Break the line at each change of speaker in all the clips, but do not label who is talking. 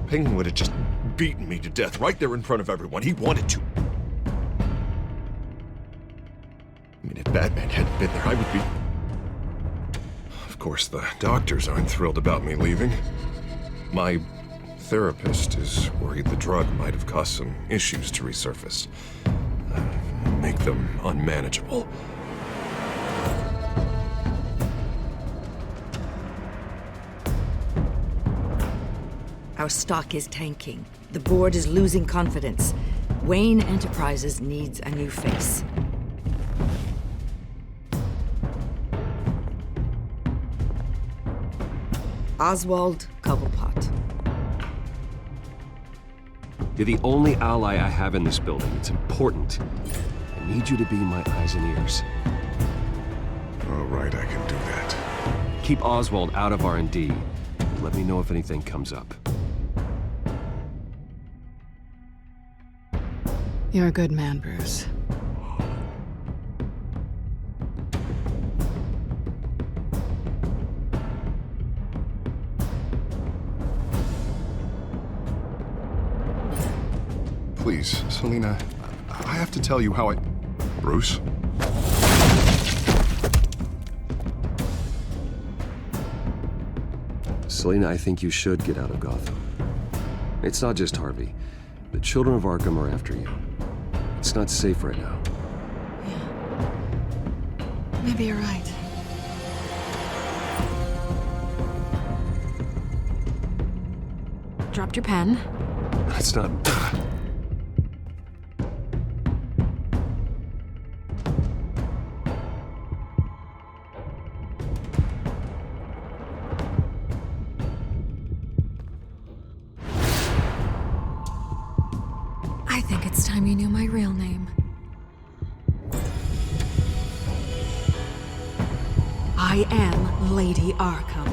Penguin would have just beaten me to death right there in front of everyone. He wanted to. I mean, if Batman hadn't been there, I would be... Of course, the doctors aren't thrilled about me leaving. My therapist is worried the drug might have caused some issues to resurface. Make them unmanageable.
Our stock is tanking. The board is losing confidence. Wayne Enterprises needs a new face. Oswald Cobblepot.
You're the only ally I have in this building. It's important. I need you to be my eyes and ears.
All right, I can do that.
Keep Oswald out of R&D. Let me know if anything comes up.
You're a good man, Bruce.
Please, Selina, I have to tell you how I... Bruce?
Selina, I think you should get out of Gotham. It's not just Harvey. The children of Arkham are after you. It's not safe right now.
Yeah. Maybe you're right. Dropped your pen.
That's not...
I think it's time you knew my real name. I am Lady Arkham.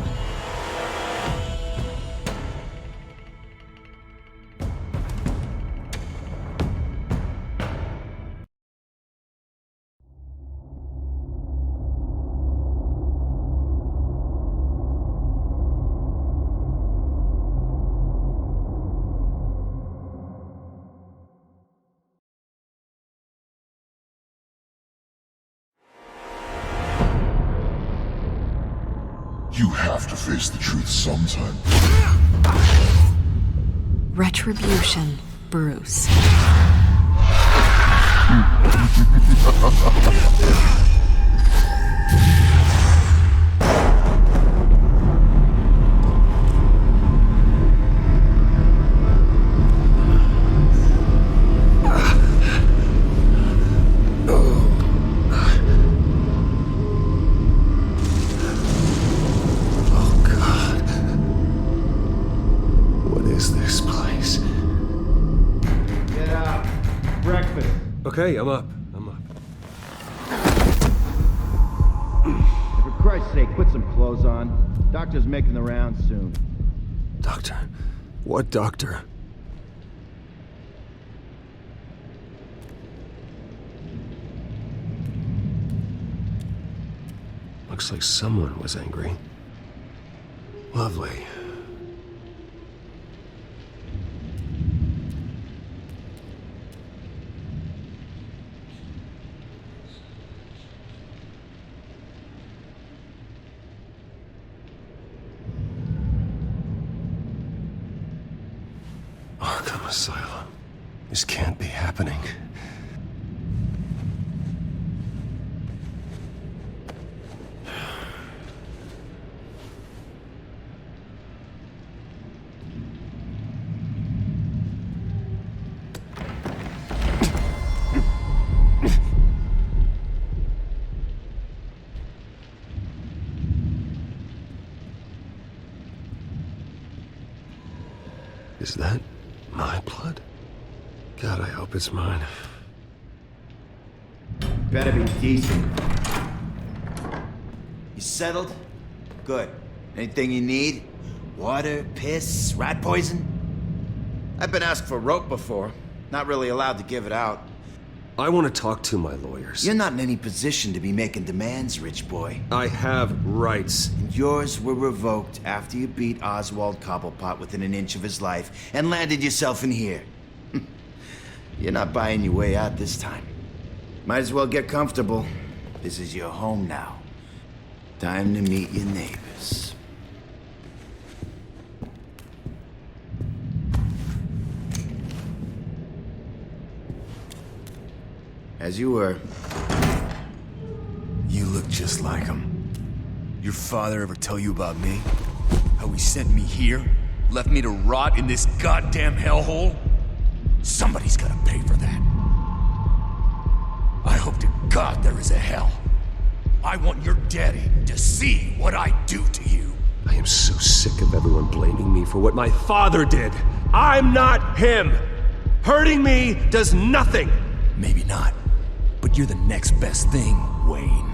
You have to face the truth sometime.
Retribution, Bruce.
Okay, I'm up. I'm up.
For Christ's sake, put some clothes on. Doctor's making the rounds soon.
Doctor? What doctor? Looks like someone was angry. Lovely. Arkham Asylum. This can't be happening. Is that my blood? God, I hope it's mine.
Better be decent. You settled? Good. Anything you need? Water, piss, rat poison? I've been asked for rope before. Not really allowed to give it out.
I want to talk to my lawyers.
You're not in any position to be making demands, rich boy.
I have rights.
And yours were revoked after you beat Oswald Cobblepot within an inch of his life and landed yourself in here. You're not buying your way out this time. Might as well get comfortable. This is your home now. Time to meet your neighbors. As you were.
You look just like him. Your father ever tell you about me? How he sent me here? Left me to rot in this goddamn hellhole? Somebody's gotta pay for that. I hope to God there is a hell. I want your daddy to see what I do to you.
I am so sick of everyone blaming me for what my father did. I'm not him. Hurting me does nothing.
Maybe not, but you're the next best thing, Wayne.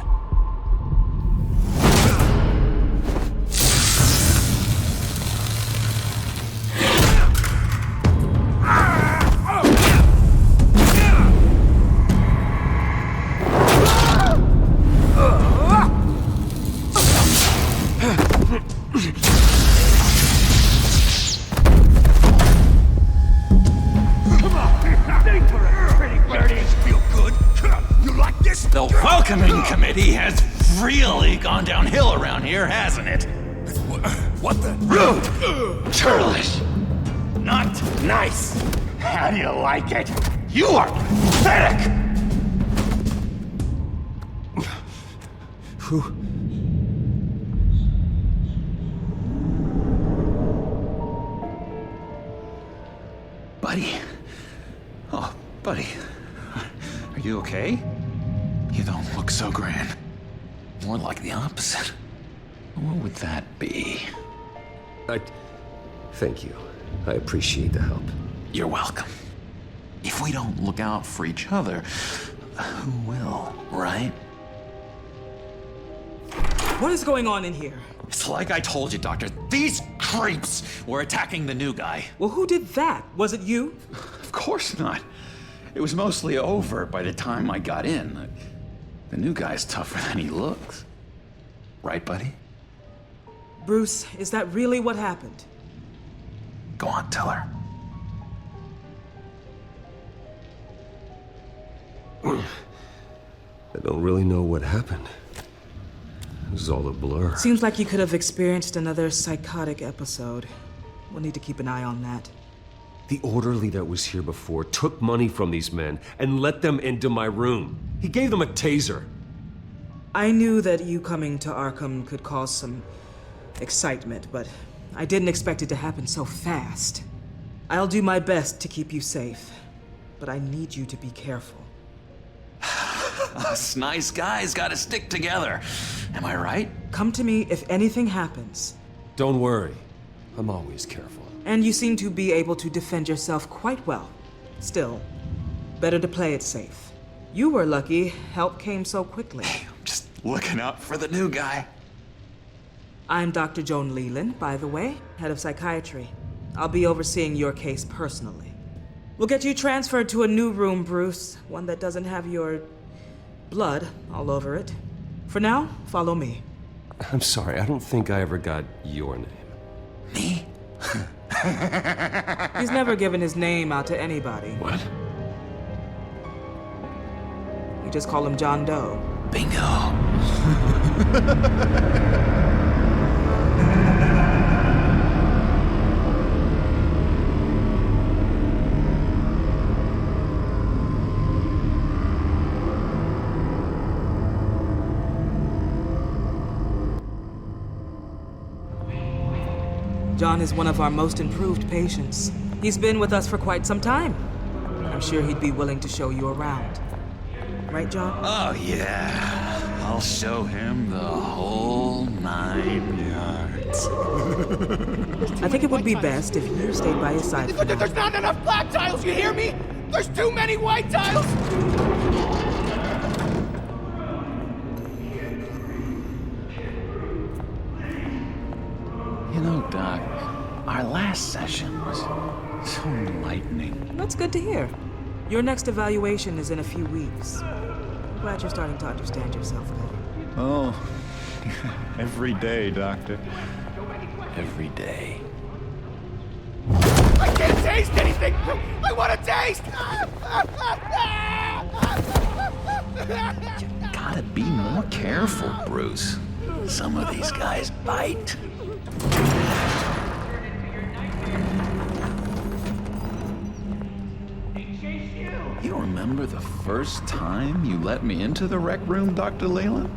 The welcoming committee has really gone downhill around here, hasn't it?
What the?
Rude! Churlish! Not nice! How do you like it? You are pathetic!
Who?
Buddy? Oh, buddy. Are you okay? You don't look so grand. More like the opposite. What would that be?
Thank you. I appreciate the help.
You're welcome. If we don't look out for each other, who will, right?
What is going on in here?
It's like I told you, Doctor. These creeps were attacking the new guy.
Well, who did that? Was it you?
Of course not. It was mostly over by the time I got in. The new guy's tougher than he looks. Right, buddy?
Bruce, is that really what happened?
Go on, tell her.
I don't really know what happened. It was all a blur.
Seems like you could have experienced another psychotic episode. We'll need to keep an eye on that.
The orderly that was here before took money from these men and let them into my room. He gave them a taser.
I knew that you coming to Arkham could cause some excitement, but I didn't expect it to happen so fast. I'll do my best to keep you safe, but I need you to be careful.
Us nice guys gotta stick together. Am I right?
Come to me if anything happens.
Don't worry. I'm always careful.
And you seem to be able to defend yourself quite well. Still, better to play it safe. You were lucky help came so quickly.
I'm just looking out for the new guy.
I'm Dr. Joan Leland, by the way, head of psychiatry. I'll be overseeing your case personally. We'll get you transferred to a new room, Bruce. One that doesn't have your blood all over it. For now, follow me.
I'm sorry, I don't think I ever got your name.
Me?
He's never given his name out to anybody.
What?
We just call him John Doe.
Bingo.
John is one of our most improved patients. He's been with us for quite some time. I'm sure he'd be willing to show you around. Right, John?
Oh, yeah. I'll show him the whole 9 yards.
I think it would be best if you stayed by his side for now.
There's not enough black tiles, you hear me? There's too many white tiles!
You know, Doc, our last session was so enlightening.
That's good to hear. Your next evaluation is in a few weeks. I'm glad you're starting to understand yourself better.
Oh, every day, Doctor. Every day.
I can't taste anything! I want to taste!
You gotta be more careful, Bruce. Some of these guys bite. You remember the first time you let me into the rec room, Dr. Leyland?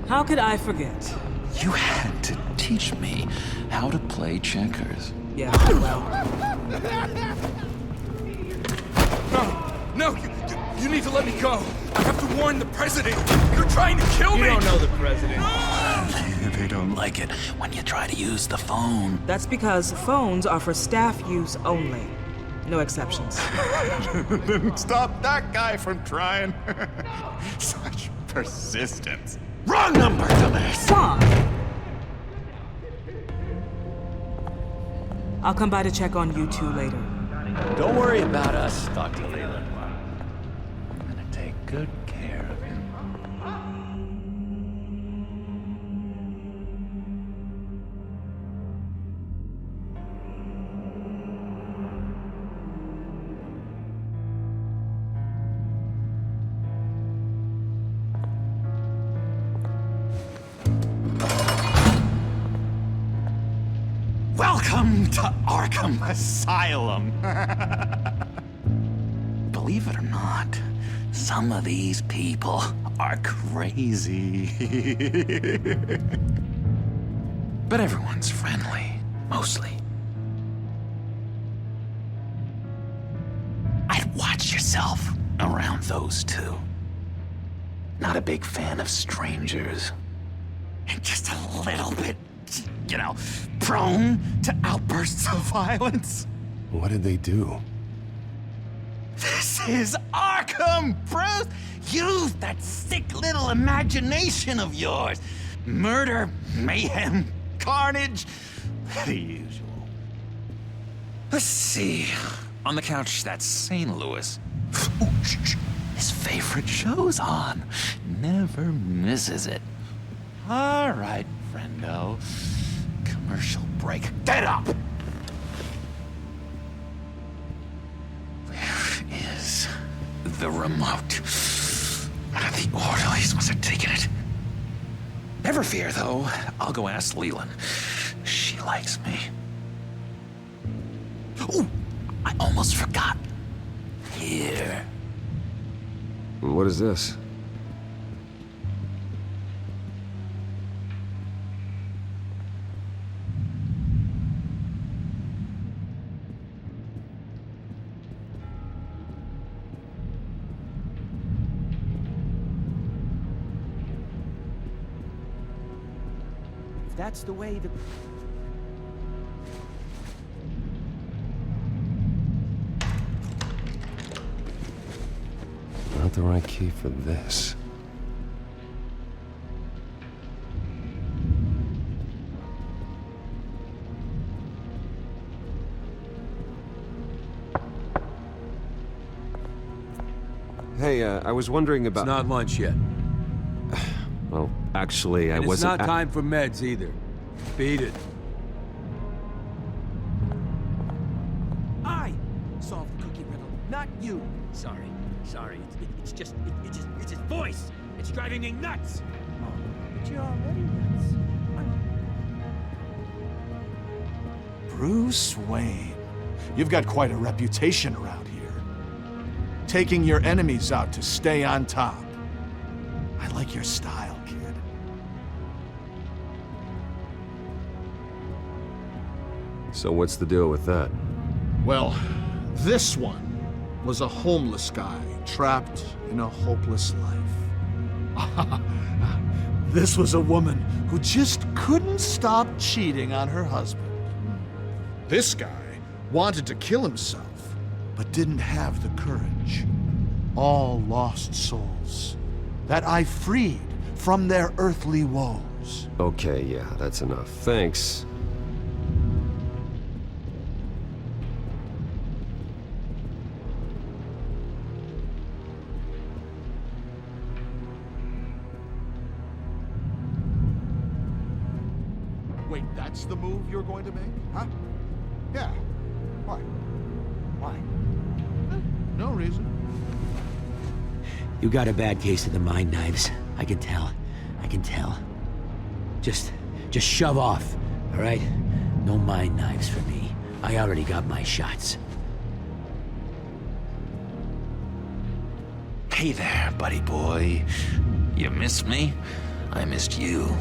How could I forget?
You had to teach me how to play checkers.
Yeah, well,
No, you need to let me go. I have to warn the president. You're trying to kill me.
You don't know the president.
They don't like it when you try to use the phone.
that's because phones are for staff use only. No exceptions.
Didn't stop that guy from trying. Such persistence. Wrong number, dumbass!
Fine. I'll come by to check on you two later.
Don't worry about us, Dr. Leyland. I'm gonna take good care of him. Welcome to Arkham Asylum.
Believe it or not, some of these people are crazy. But everyone's friendly, mostly. I'd watch yourself around those two. Not a big fan of strangers. And just a little bit, you know, prone to outbursts of violence.
What did they do?
This is Arkham, Bruce! Use that sick little imagination of yours. Murder, mayhem, carnage, the usual. Let's see. On the couch, that's St. Louis. Ooh, shh. His favorite show's on. Never misses it. All right, friendo. Commercial break. Get up! Where is the remote? The orderlies must have taken it. Never fear, though. I'll go ask Leland. She likes me. Ooh, I almost forgot. Here.
What is this?
If that's the way the...
Not the right key for this. Hey, I was wondering about...
It's not lunch yet.
Well, actually, I
And
wasn't...
it's not time for meds either. Beat it.
I solved the cookie riddle, not you. Sorry. It's just his voice. It's driving me nuts. Oh, but you're already nuts.
Bruce Wayne. You've got quite a reputation around here. Taking your enemies out to stay on top. I like your style, kid.
So what's the deal with that?
Well, this one was a homeless guy trapped in a hopeless life. This was a woman who just couldn't stop cheating on her husband. This guy wanted to kill himself, but didn't have the courage. All lost souls that I freed from their earthly woes.
Okay, yeah, that's enough. Thanks.
Wait, that's the move you're going to make? Huh? Yeah. Why? Why? No reason.
You got a bad case of the mind knives. I can tell. I can tell. Just shove off, all right? No mind knives for me. I already got my shots.
Hey there, buddy boy. You missed me? I missed you.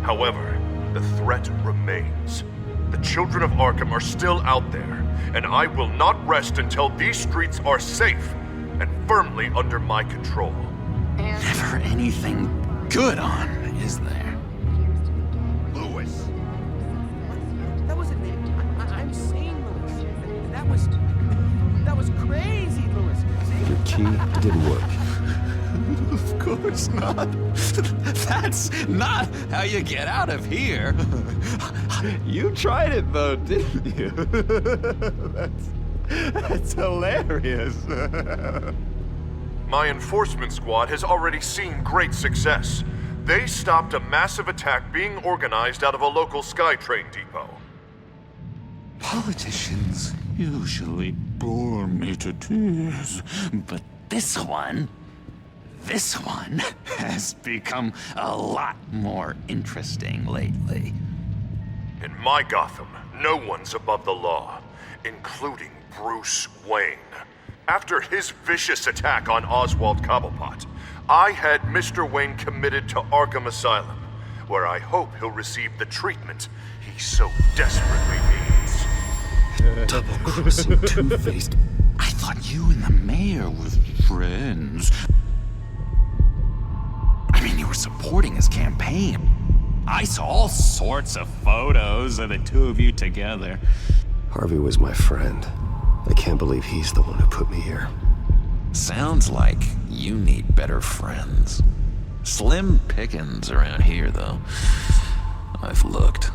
However, the threat remains. The children of Arkham are still out there, and I will not rest until these streets are safe and firmly under my control.
Never anything good on, is there?
Lewis!
That wasn't me. I'm sane, Lewis. That was crazy, Lewis. See?
Your key didn't work.
Of course not. That's not how you get out of here. You tried it though, didn't you? That's hilarious.
My enforcement squad has already seen great success. They stopped a massive attack being organized out of a local SkyTrain depot.
Politicians usually bore me to tears, but this one has become a lot more interesting lately.
In my Gotham, no one's above the law, including Bruce Wayne. After his vicious attack on Oswald Cobblepot, I had Mr. Wayne committed to Arkham Asylum, where I hope he'll receive the treatment he so desperately needs.
Double-crossing, two-faced.
I thought you and the mayor were friends. I mean, you were supporting his campaign. I saw all sorts of photos of the two of you together.
Harvey was my friend. I can't believe he's the one who put me here.
Sounds like you need better friends. Slim pickings around here, though. I've looked.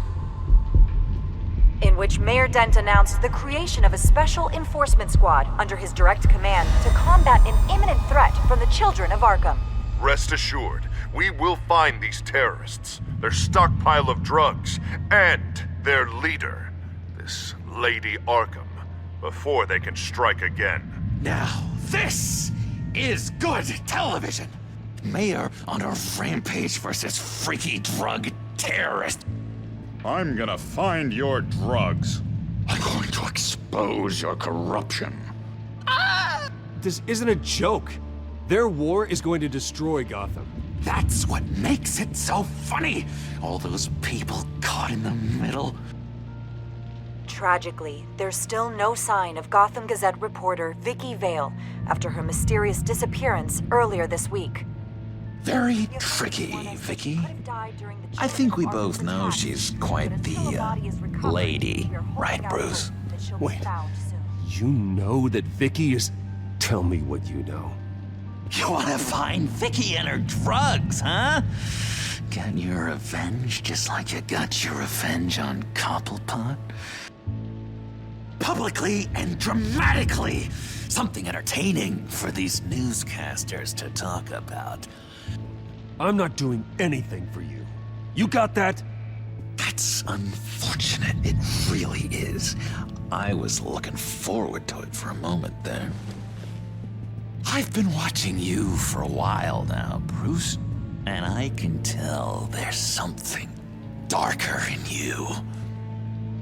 In which Mayor Dent announced the creation of a special enforcement squad under his direct command to combat an imminent threat from the children of Arkham.
Rest assured, we will find these terrorists, their stockpile of drugs, and their leader, this Lady Arkham, before they can strike again.
Now, this is good television. Mayor on a rampage versus freaky drug terrorist.
I'm gonna find your drugs.
I'm going to expose your corruption.
This isn't a joke. Their war is going to destroy Gotham.
That's what makes it so funny. All those people caught in the middle.
Tragically, there's still no sign of Gotham Gazette reporter Vicky Vale after her mysterious disappearance earlier this week.
Very tricky, Vicky. I think we both know she's quite the, lady, right, Bruce?
Wait, you know that Vicky is...
Tell me what you know.
You want to find Vicky and her drugs, huh? Get your revenge just like you got your revenge on Cobblepot? Publicly and dramatically! Something entertaining for these newscasters to talk about.
I'm not doing anything for you. You got that?
That's unfortunate. It really is. I was looking forward to it for a moment there. I've been watching you for a while now, Bruce, and I can tell there's something darker in you.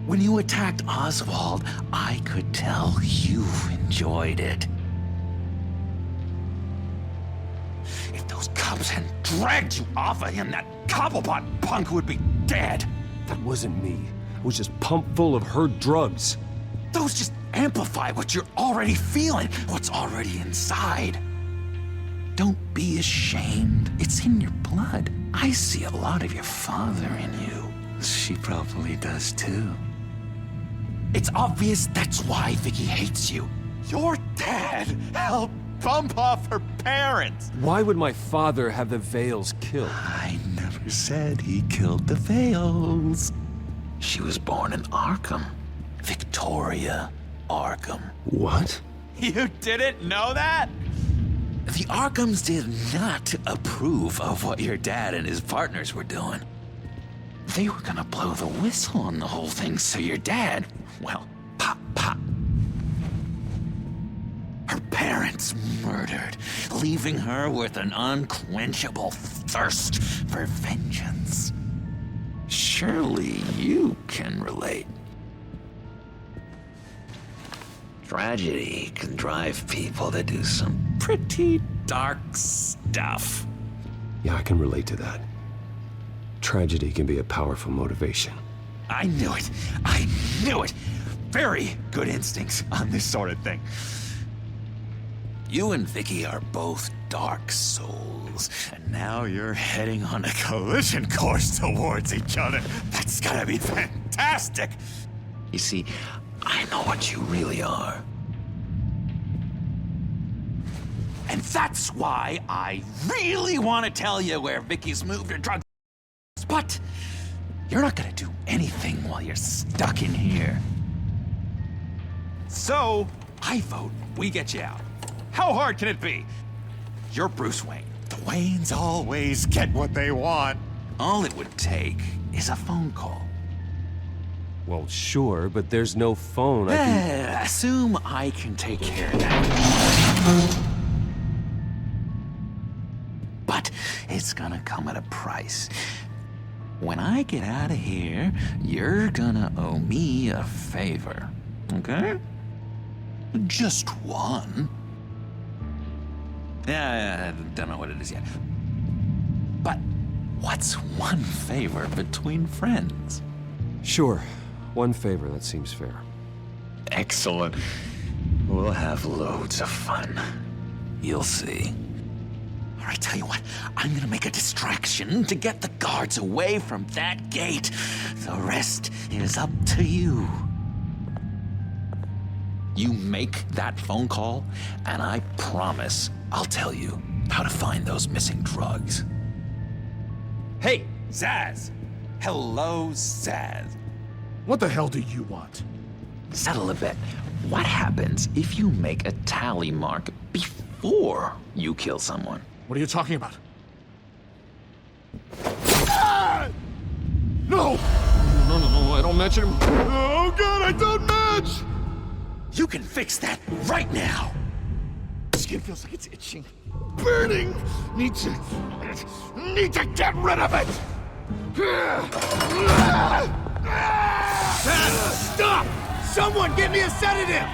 When you attacked Oswald, I could tell you enjoyed it. If those cops hadn't dragged you off of him, that Cobblepot punk would be dead.
That wasn't me. I was just pumped full of her drugs.
Those just amplify what you're already feeling, what's already inside. Don't be ashamed. It's in your blood. I see a lot of your father in you. She probably does too. It's obvious that's why Vicky hates you. Your dad helped bump off her parents.
Why would my father have the Vales killed?
I never said he killed the Vales. She was born in Arkham. Victoria Arkham.
What?
You didn't know that? The Arkhams did not approve of what your dad and his partners were doing. They were gonna blow the whistle on the whole thing, so your dad, well, pop, pop. Her parents murdered, leaving her with an unquenchable thirst for vengeance. Surely you can relate. Tragedy can drive people to do some pretty dark stuff.
Yeah, I can relate to that. Tragedy can be a powerful motivation.
I knew it. I knew it. Very good instincts on this sort of thing. You and Vicky are both dark souls, and now you're heading on a collision course towards each other. That's gotta be fantastic. You see, I know what you really are. And that's why I really want to tell you where Vicky's moved her drugs. But you're not gonna do anything while you're stuck in here. So, I vote we get you out. How hard can it be? You're Bruce Wayne. The Waynes always get what they want. All it would take is a phone call.
Well, sure, but there's no phone. I can...
Assume I can take care of that. But it's gonna come at a price. When I get out of here, you're gonna owe me a favor, okay? Just one. Yeah, I don't know what it is yet. But what's one favor between friends?
Sure. One favor, that seems fair.
Excellent. We'll have loads of fun. You'll see. All right, tell you what, I'm gonna make a distraction to get the guards away from that gate. The rest is up to you. You make that phone call, and I promise I'll tell you how to find those missing drugs. Hey, Zaz! Hello, Zaz.
What the hell do you want?
Settle a bet. What happens if you make a tally mark before you kill someone?
What are you talking about? Ah! No! No, I don't match him. Oh god, I don't match!
You can fix that right now!
Skin feels like it's itching. Burning! Need to get rid of it!
Stop! Someone give me a sedative!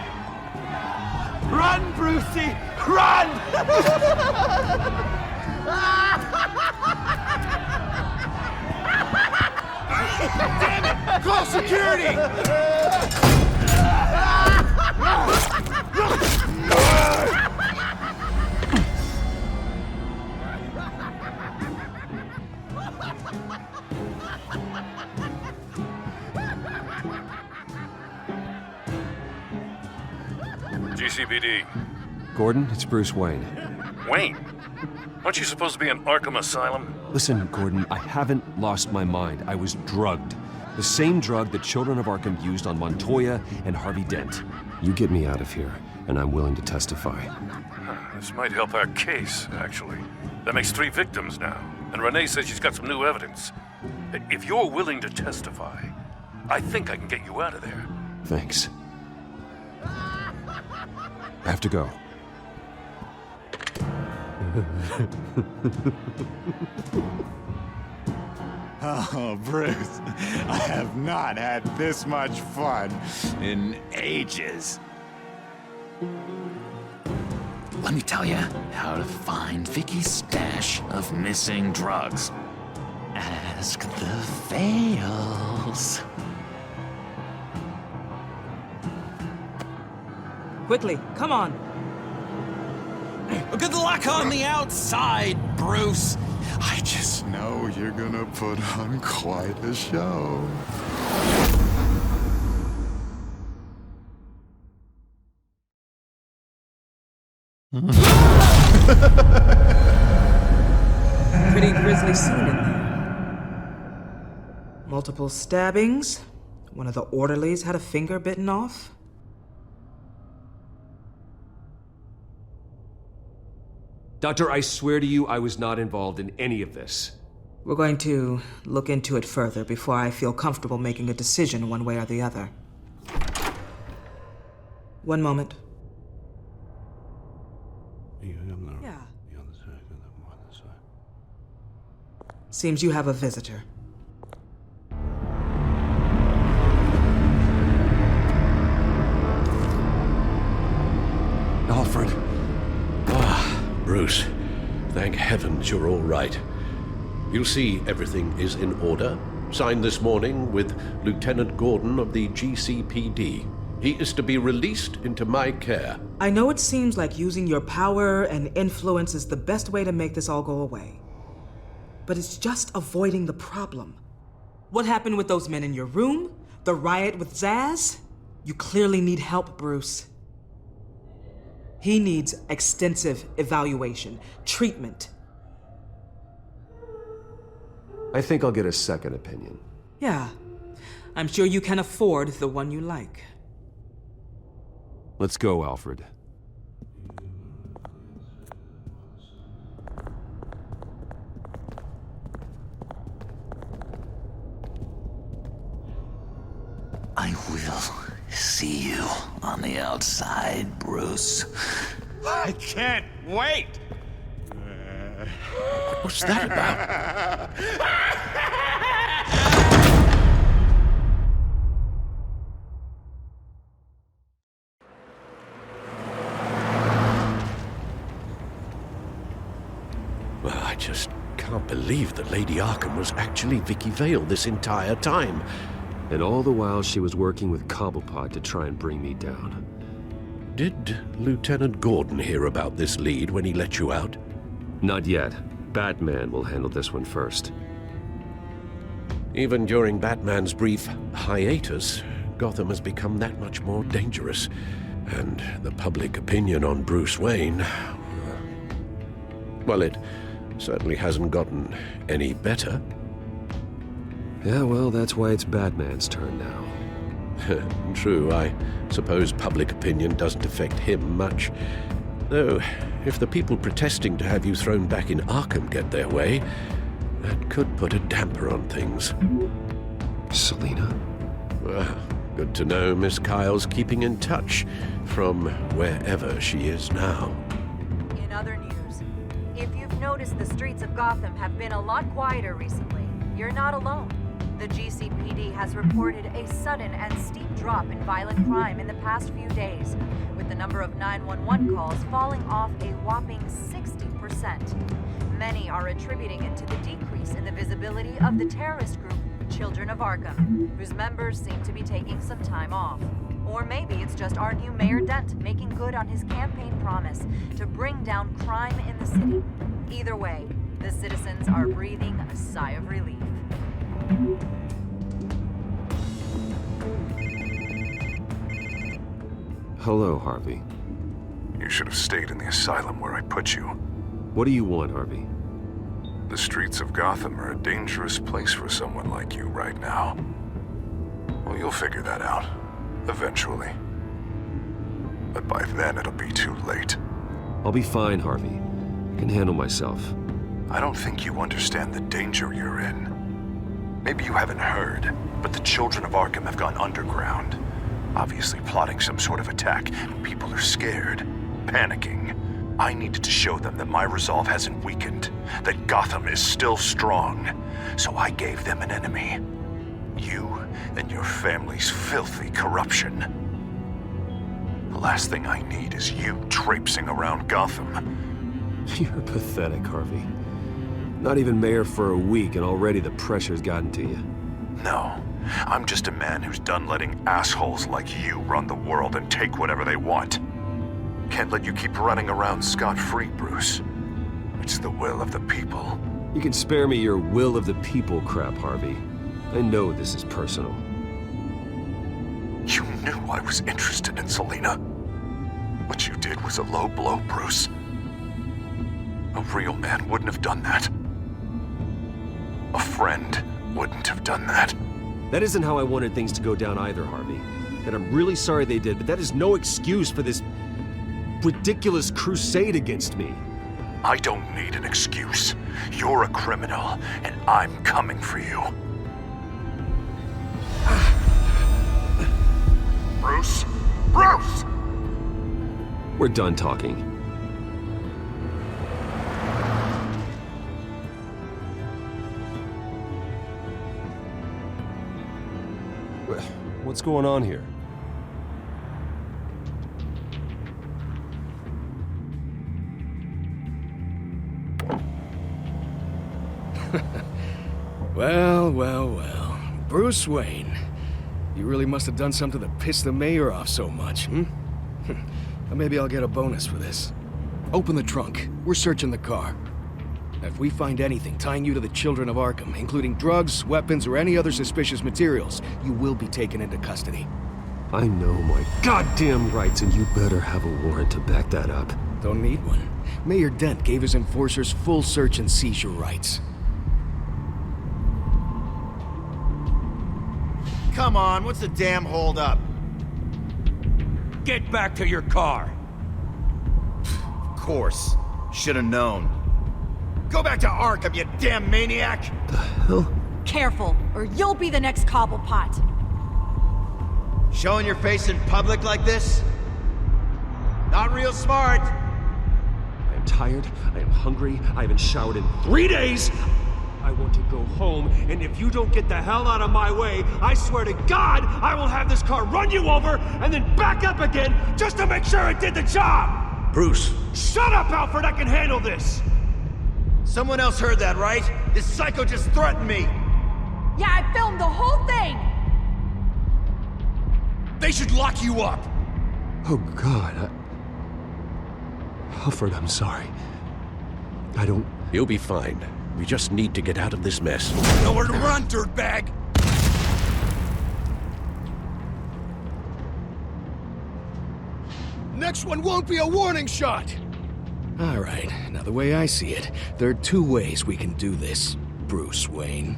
Run, Brucey! Run! Damn it! Call security!
GCPD.
Gordon, it's Bruce Wayne.
Wayne? Aren't you supposed to be in Arkham Asylum?
Listen, Gordon, I haven't lost my mind. I was drugged. The same drug the children of Arkham used on Montoya and Harvey Dent. You get me out of here, and I'm willing to testify.
This might help our case, actually. That makes 3 victims now, and Renee says she's got some new evidence. If you're willing to testify, I think I can get you out of there.
Thanks. I have to go.
Oh, Bruce, I have not had this much fun in ages.
Let me tell you how to find Vicky's stash of missing drugs. Ask the Veils.
Quickly, come on.
Good luck on the outside, Bruce.
I just know you're gonna put on quite a show.
Pretty grisly scene in there. Multiple stabbings. One of the orderlies had a finger bitten off.
Doctor, I swear to you, I was not involved in any of this.
We're going to look into it further before I feel comfortable making a decision one way or the other. One moment. Yeah. Seems you have a visitor.
Alfred. Bruce. Thank heavens you're all right. You'll see everything is in order. Signed this morning with Lieutenant Gordon of the GCPD. He is to be released into my care.
I know it seems like using your power and influence is the best way to make this all go away. But it's just avoiding the problem. What happened with those men in your room? The riot with Zaz? You clearly need help, Bruce. He needs extensive evaluation, treatment.
I think I'll get a second opinion.
Yeah, I'm sure you can afford the one you like.
Let's go, Alfred.
I will see you on the outside, Bruce.
I can't wait!
What's that about? Well, I just can't believe that Lady Arkham was actually Vicky Vale this entire time.
And all the while she was working with Cobblepot to try and bring me down.
Did Lieutenant Gordon hear about this lead when he let you out?
Not yet. Batman will handle this one first.
Even during Batman's brief hiatus, Gotham has become that much more dangerous. And the public opinion on Bruce Wayne... well, it certainly hasn't gotten any better.
Yeah, well, that's why it's Batman's turn now.
True, I suppose public opinion doesn't affect him much. Though, if the people protesting to have you thrown back in Arkham get their way, that could put a damper on things.
Selina?
Well, good to know Miss Kyle's keeping in touch from wherever she is now.
In other news, if you've noticed the streets of Gotham have been a lot quieter recently, you're not alone. The GCPD has reported a sudden and steep drop in violent crime in the past few days, with the number of 911 calls falling off a whopping 60%. Many are attributing it to the decrease in the visibility of the terrorist group Children of Arkham, whose members seem to be taking some time off. Or maybe it's just our new Mayor Dent making good on his campaign promise to bring down crime in the city. Either way, the citizens are breathing a sigh of relief.
Hello, Harvey.
You should have stayed in the asylum where I put you.
What do you want, Harvey?
The streets of Gotham are a dangerous place for someone like you right now. Well, you'll figure that out. Eventually. But by then, it'll be too late.
I'll be fine, Harvey. I can handle myself.
I don't think you understand the danger you're in. Maybe you haven't heard, but the Children of Arkham have gone underground. Obviously plotting some sort of attack. People are scared, panicking. I needed to show them that my resolve hasn't weakened, that Gotham is still strong. So I gave them an enemy. You and your family's filthy corruption. The last thing I need is you traipsing around Gotham.
You're pathetic, Harvey. Not even mayor for a week and already the pressure's gotten to you.
No, I'm just a man who's done letting assholes like you run the world and take whatever they want. Can't let you keep running around scot-free, Bruce. It's the will of the people.
You can spare me your will of the people crap, Harvey. I know this is personal.
You knew I was interested in Selina. What you did was a low blow, Bruce. A real man wouldn't have done that. A friend wouldn't have done that.
That isn't how I wanted things to go down either, Harvey. And I'm really sorry they did, but that is no excuse for this ridiculous crusade against me.
I don't need an excuse. You're a criminal, and I'm coming for you. Bruce? Bruce!
We're done talking. What's going on here?
Well. Bruce Wayne. You really must have done something to piss the mayor off so much, hmm? Maybe I'll get a bonus for this. Open the trunk. We're searching the car. If we find anything tying you to the Children of Arkham, including drugs, weapons, or any other suspicious materials, you will be taken into custody.
I know my goddamn rights, and you better have a warrant to back that up.
Don't need one. Mayor Dent gave his enforcers full search and seizure rights.
Come on, what's the damn holdup?
Get back to your car.
Of course. Should've known. Go back to Arkham, you damn maniac!
The hell?
Careful, or you'll be the next Cobblepot.
Showing your face in public like this? Not real smart.
I am tired, I am hungry, I haven't showered in 3 days! I want to go home, and if you don't get the hell out of my way, I swear to God, I will have this car run you over, and then back up again, just to make sure it did the job!
Bruce!
Shut up, Alfred, I can handle this!
Someone else heard that, right? This psycho just threatened me!
Yeah, I filmed the whole thing!
They should lock you up!
Oh, God, Alfred, I'm sorry. I don't...
You'll be fine. We just need to get out of this mess.
Nowhere to run, dirtbag!
Next one won't be a warning shot! Alright, now the way I see it, there are 2 ways we can do this, Bruce Wayne.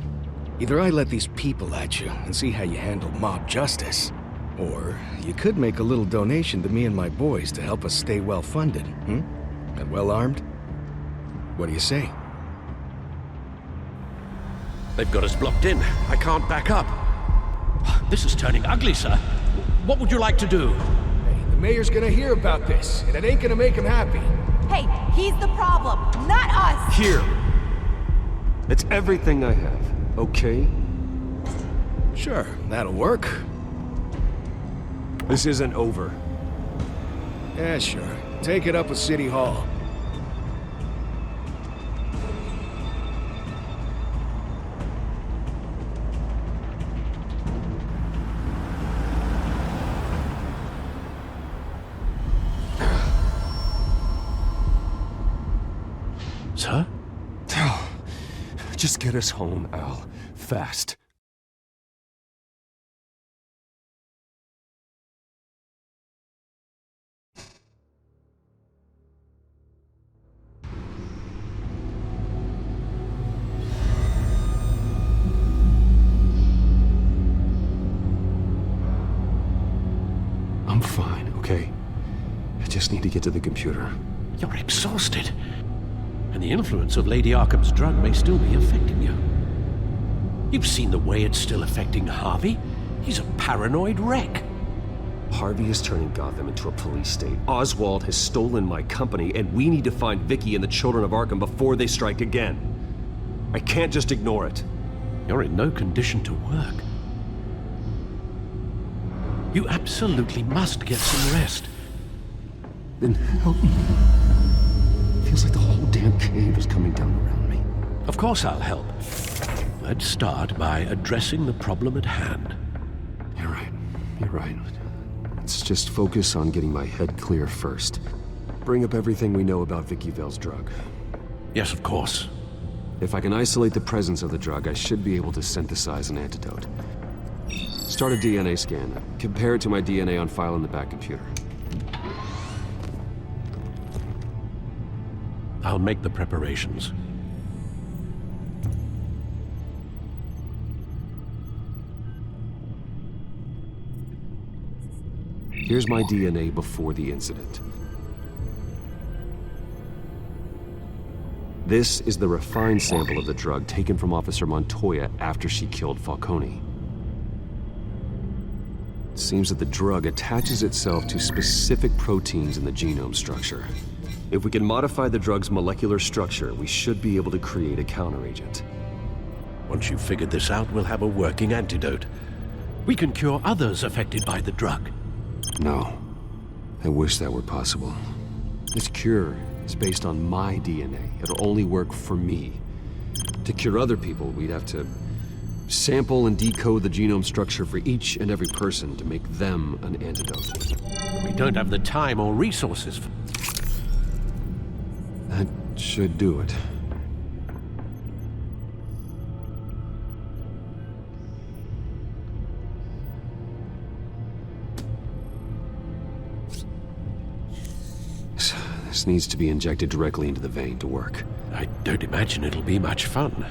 Either I let these people at you and see how you handle mob justice, or you could make a little donation to me and my boys to help us stay well-funded, and well-armed? What do you say?
They've got us blocked in. I can't back up. This is turning ugly, sir. What would you like to do?
Hey, the mayor's gonna hear about this, and it ain't gonna make him happy.
Hey, he's the problem, not us!
Here! It's everything I have, okay?
Sure, that'll work.
This isn't over.
Yeah, sure. Take it up with City Hall.
Sir?
Just get us home, Al. Fast. I'm fine, okay? I just need to get to the computer.
You're exhausted. And the influence of Lady Arkham's drug may still be affecting you. You've seen the way it's still affecting Harvey. He's a paranoid wreck.
Harvey is turning Gotham into a police state. Oswald has stolen my company, and we need to find Vicky and the Children of Arkham before they strike again. I can't just ignore it.
You're in no condition to work. You absolutely must get some rest.
Then help me. Feels like the whole damn cave is coming down around me.
Of course I'll help. Let's start by addressing the problem at hand.
You're right. You're right. Let's just focus on getting my head clear first. Bring up everything we know about Vicky Vale's drug.
Yes, of course.
If I can isolate the presence of the drug, I should be able to synthesize an antidote. Start a DNA scan. Compare it to my DNA on file in the back computer.
I'll make the preparations.
Here's my DNA before the incident.
This is the refined sample of the drug taken from Officer Montoya after she killed Falcone. It seems that the drug attaches itself to specific proteins in the genome structure. If we can modify the drug's molecular structure, we should be able to create a counteragent.
Once you've figured this out, we'll have a working antidote. We can cure others affected by the drug.
No. I wish that were possible. This cure is based on my DNA. It'll only work for me. To cure other people, we'd have to sample and decode the genome structure for each and every person to make them an antidote.
We don't have the time or resources for...
That should do it. This needs to be injected directly into the vein to work.
I don't imagine it'll be much fun.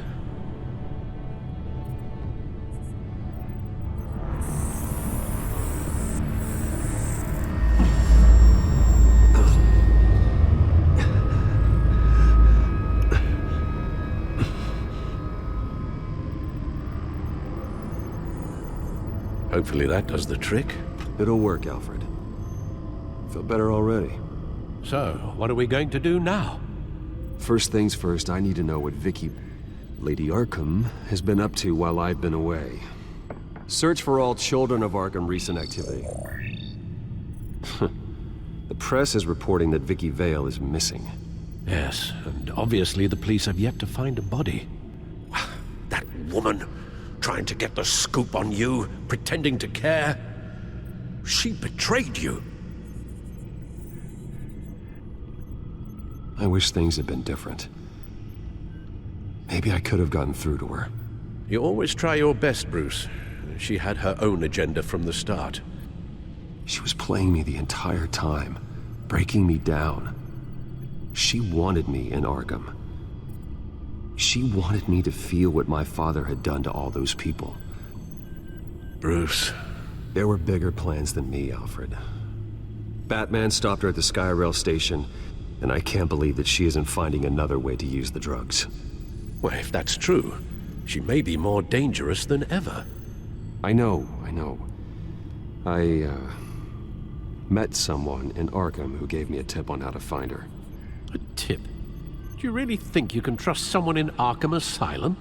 Hopefully that does the trick.
It'll work, Alfred. Feel better already.
So, what are we going to do now?
First things first, I need to know what Lady Arkham, has been up to while I've been away. Search for all children of Arkham recent activity. The press is reporting that Vicky Vale is missing.
Yes, and obviously the police have yet to find a body. That woman, trying to get the scoop on you, pretending to care. She betrayed you.
I wish things had been different. Maybe I could have gotten through to her.
You always try your best, Bruce. She had her own agenda from the start.
She was playing me the entire time, breaking me down. She wanted me in Arkham. She wanted me to feel what my father had done to all those people.
Bruce.
There were bigger plans than me, Alfred. Batman stopped her at the Skyrail station, and I can't believe that she isn't finding another way to use the drugs.
Well, if that's true, she may be more dangerous than ever.
I know. I met someone in Arkham who gave me a tip on how to find her.
A tip? Do you really think you can trust someone in Arkham Asylum?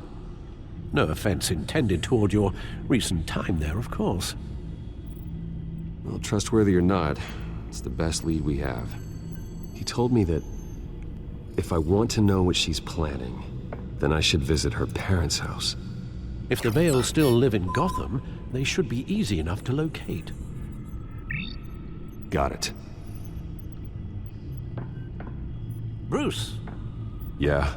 No offense intended toward your recent time there, of course.
Well, trustworthy or not, it's the best lead we have. He told me that if I want to know what she's planning, then I should visit her parents' house.
If the Vales still live in Gotham, they should be easy enough to locate.
Got it.
Bruce!
Yeah?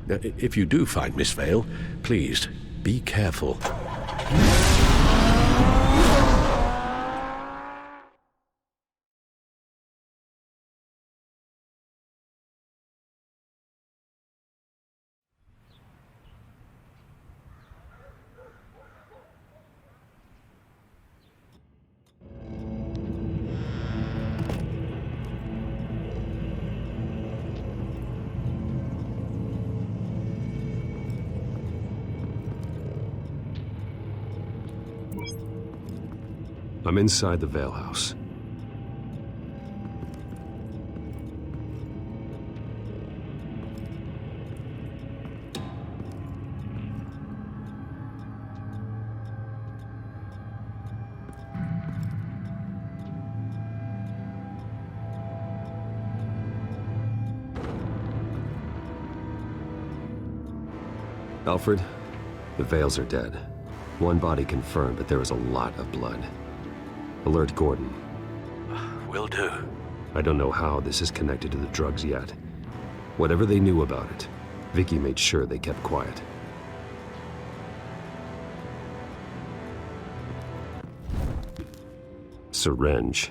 If you do find Miss Vale, please, be careful.
I'm inside the Vale house. Alfred, the Vales are dead. One body confirmed, but there is a lot of blood. Alert Gordon.
Will do.
I don't know how this is connected to the drugs yet. Whatever they knew about it, Vicky made sure they kept quiet. Syringe.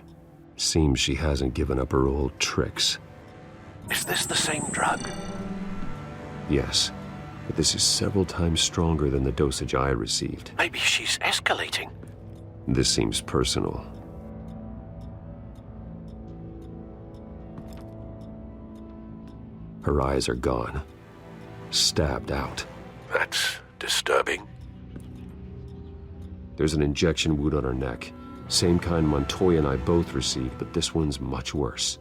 Seems she hasn't given up her old tricks.
Is this the same drug?
Yes, but this is several times stronger than the dosage I received.
Maybe she's escalating.
This seems personal. Her eyes are gone. stabbed out.
That's disturbing.
There's an injection wound on her neck. Same kind Montoya and I both received, but this one's much worse.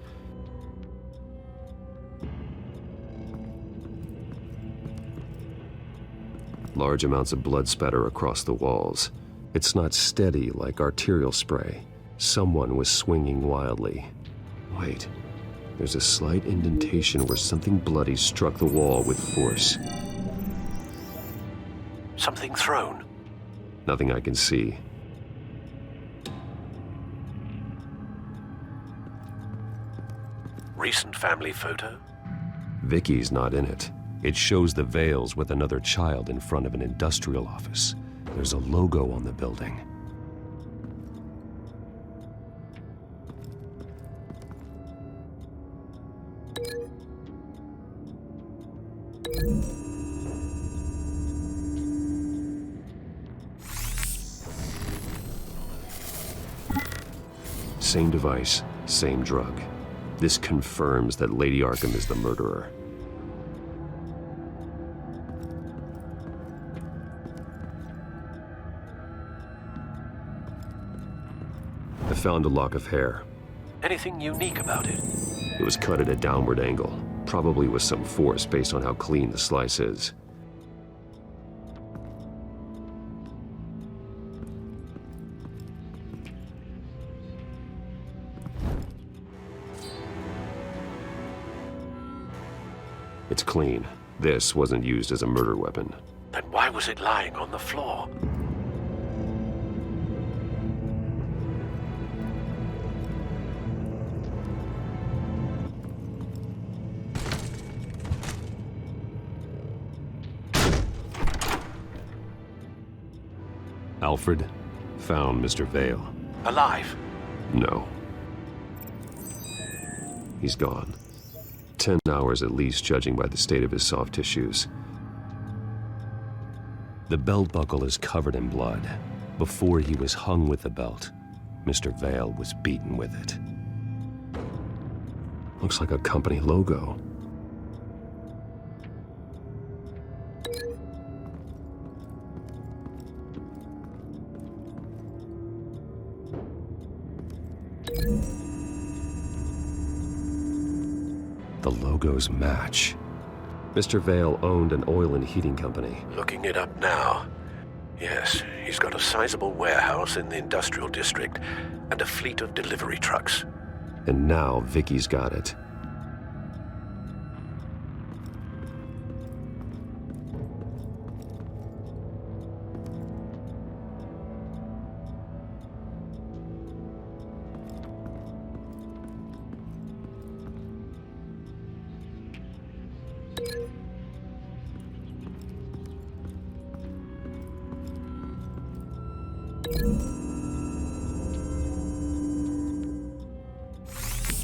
Large amounts of blood spatter across the walls. It's not steady like arterial spray. Someone was swinging wildly. Wait, there's a slight indentation where something bloody struck the wall with force.
Something thrown.
Nothing I can see.
Recent family photo?
Vicky's not in it. It shows the Vales with another child in front of an industrial office. There's a logo on the building. Same device, same drug. This confirms that Lady Arkham is the murderer. I found a lock of hair.
Anything unique about it?
It was cut at a downward angle, probably with some force based on how clean the slice is. It's clean. This wasn't used as a murder weapon.
Then why was it lying on the floor?
Alfred found Mr. Vale.
Alive?
No. He's gone. 10 hours at least, judging by the state of his soft tissues. The belt buckle is covered in blood. Before he was hung with the belt, Mr. Vale was beaten with it. Looks like a company logo. The logos match. Mr. Vale owned an oil and heating company.
Looking it up now. Yes, he's got a sizable warehouse in the industrial district and a fleet of delivery trucks.
And now Vicky's got it.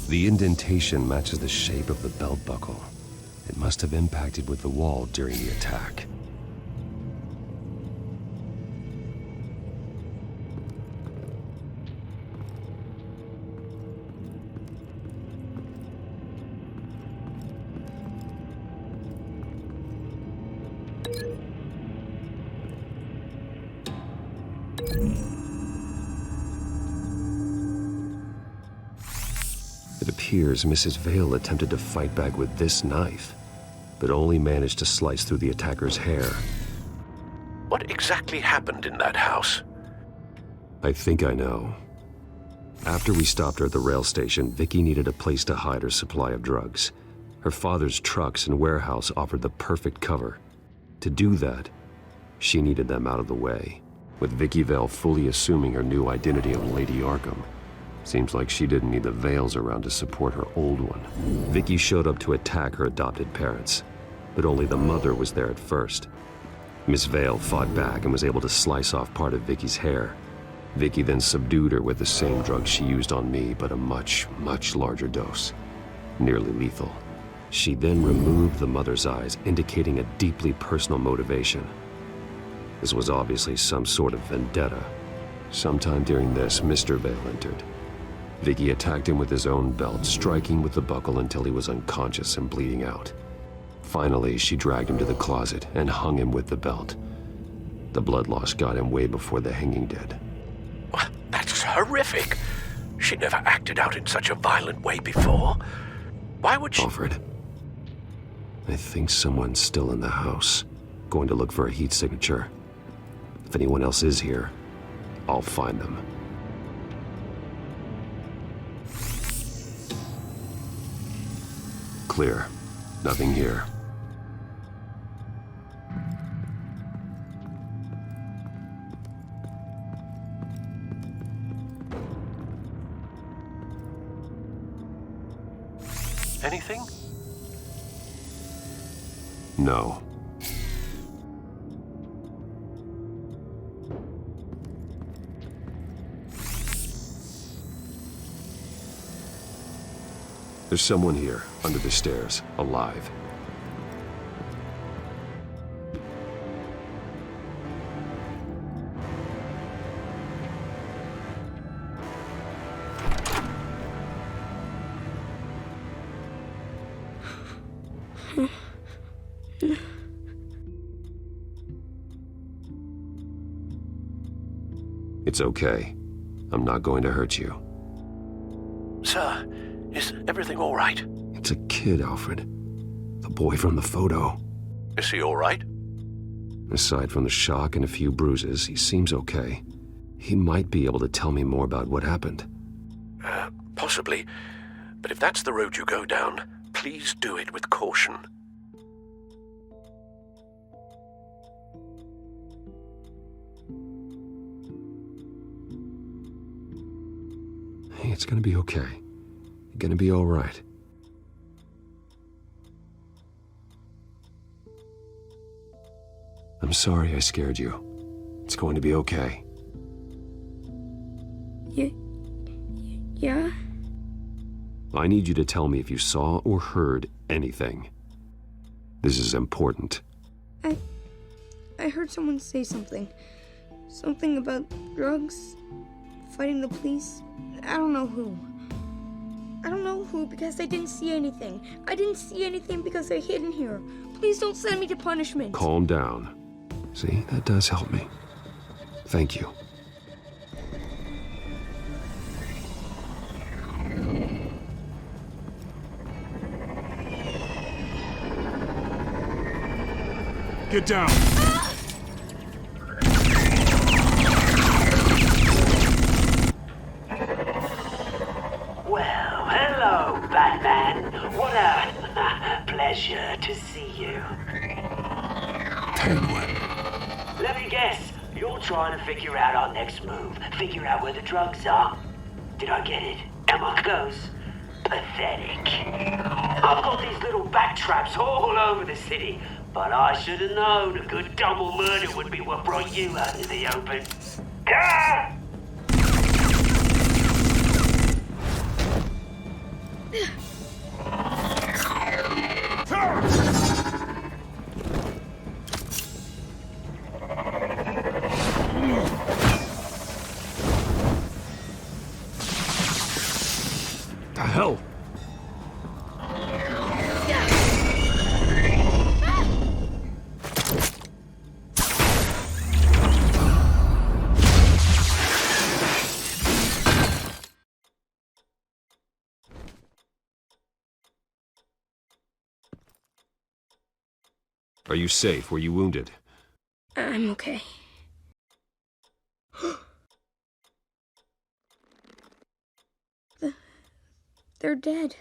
The indentation matches the shape of the belt buckle. It must have impacted with the wall during the attack. It appears Mrs. Vale attempted to fight back with this knife, but only managed to slice through the attacker's hair.
What exactly happened in that house?
I think I know. After we stopped her at the rail station, Vicky needed a place to hide her supply of drugs. Her father's trucks and warehouse offered the perfect cover. To do that, she needed them out of the way, with Vicky Vale fully assuming her new identity of Lady Arkham. Seems like she didn't need the Vales around to support her old one. Vicky showed up to attack her adopted parents, but only the mother was there at first. Miss Vale fought back and was able to slice off part of Vicky's hair. Vicky then subdued her with the same drug she used on me, but a much, much larger dose. Nearly lethal. She then removed the mother's eyes, indicating a deeply personal motivation. This was obviously some sort of vendetta. Sometime during this, Mr. Vale entered. Vicky attacked him with his own belt, striking with the buckle until he was unconscious and bleeding out. Finally, she dragged him to the closet and hung him with the belt. The blood loss got him way before the hanging did.
That's horrific. She never acted out in such a violent way before. Why would she...
Alfred, I think someone's still in the house, going to look for a heat signature. If anyone else is here, I'll find them. Clear. Nothing here.
Anything?
No. There's someone here, under the stairs, alive. It's okay. I'm not going to hurt you.
Sir, is everything all right?
It's a kid, Alfred. The boy from the photo.
Is he all right?
Aside from the shock and a few bruises, he seems okay. He might be able to tell me more about what happened.
Possibly. But if that's the road you go down, please do it with caution.
Hey, it's gonna be okay. You're gonna be all right. I'm sorry I scared you. It's going to be okay.
Yeah?
I need you to tell me if you saw or heard anything. This is important.
I heard someone say something. Something about drugs, fighting the police. I don't know who. I don't know who because I didn't see anything. I didn't see anything because I hid in here. Please don't send me to punishment.
Calm down. See, that does help me. Thank you.
Get down.
Well, hello, Batman. What a pleasure to see you.
Penguin.
Let me guess, you're trying to figure out our next move. Figure out where the drugs are. Did I get it? Am I close? Pathetic. I've got these little bat traps all over the city, but I should have known a good double murder would be what brought you out in the open. Ah!
The hell? Are you safe? Were you wounded?
I'm okay. They're dead.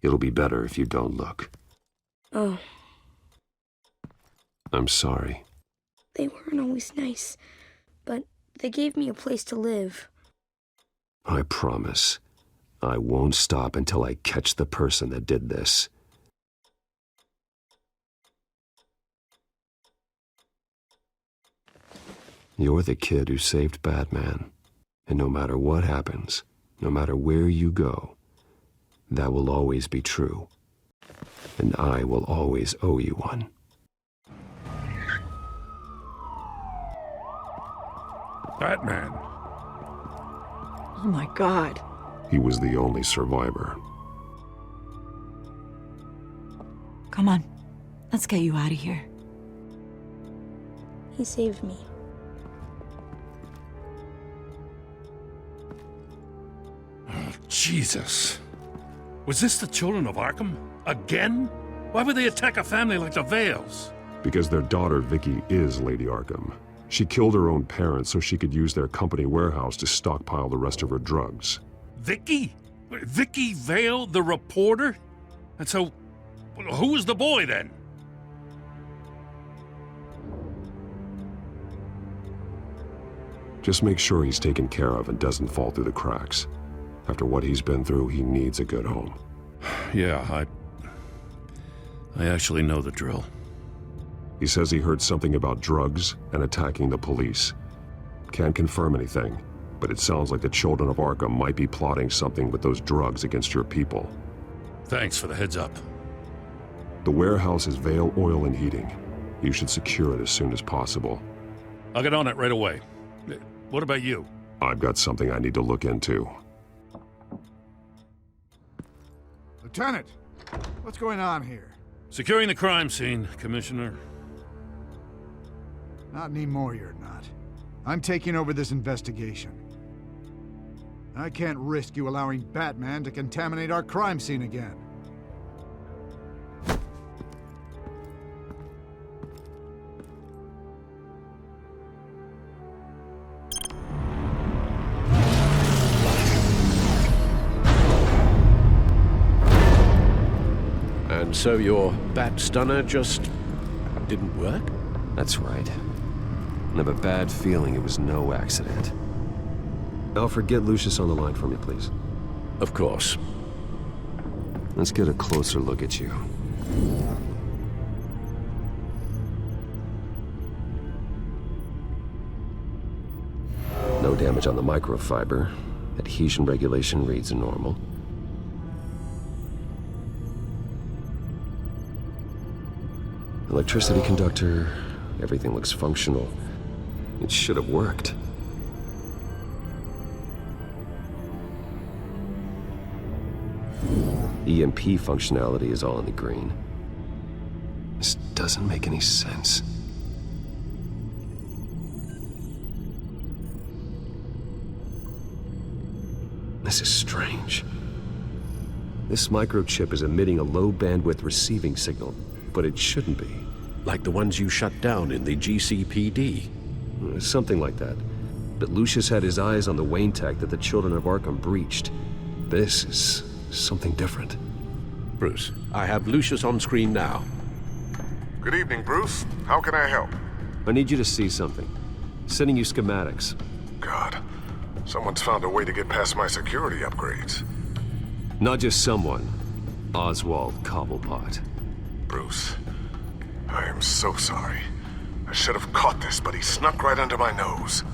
It'll be better if you don't look.
Oh,
I'm sorry.
they weren't always nice, but they gave me a place to live.
I promise. I won't stop until I catch the person that did this. You're the kid who saved Batman. And no matter what happens, no matter where you go, that will always be true. And I will always owe you one.
Batman. Oh my God.
He was the only survivor.
Come on. Let's get you out of here.
He saved me.
Oh, Jesus. Was this the children of Arkham? Again? Why would they attack a family like the Vales?
Because their daughter, Vicky, is Lady Arkham. She killed her own parents so she could use their company warehouse to stockpile the rest of her drugs.
Vicky? Vicky Vale, the reporter? And so, who was the boy then?
Just make sure he's taken care of and doesn't fall through the cracks. After what he's been through, he needs a good home.
Yeah, I actually know the drill.
He says he heard something about drugs and attacking the police. Can't confirm anything, but it sounds like the children of Arkham might be plotting something with those drugs against your people.
Thanks for the heads up.
The warehouse is Vale Oil and Heating. You should secure it as soon as possible.
I'll get on it right away. What about you?
I've got something I need to look into.
Lieutenant, what's going on here?
Securing the crime scene, Commissioner.
Not anymore, you're not. I'm taking over this investigation. I can't risk you allowing Batman to contaminate our crime scene again.
And so your bat stunner just didn't work?
That's right. I have a bad feeling it was no accident. Alfred, get Lucius on the line for me, please.
Of course.
Let's get a closer look at you. No damage on the microfiber. Adhesion regulation reads normal. Electricity conductor, everything looks functional. It should have worked. EMP functionality is all in the green. This doesn't make any sense. This is strange. This microchip is emitting a low-bandwidth receiving signal, but it shouldn't be.
Like the ones you shut down in the GCPD?
Something like that. But Lucius had his eyes on the Wayne tech that the children of Arkham breached. This is something different.
Bruce, I have Lucius on screen now.
Good evening, Bruce. How can I help?
I need you to see something. Sending you schematics.
God, someone's found a way to get past my security upgrades.
Not just someone. Oswald Cobblepot.
Bruce, I am so sorry. I should have caught this, but he snuck right under my nose.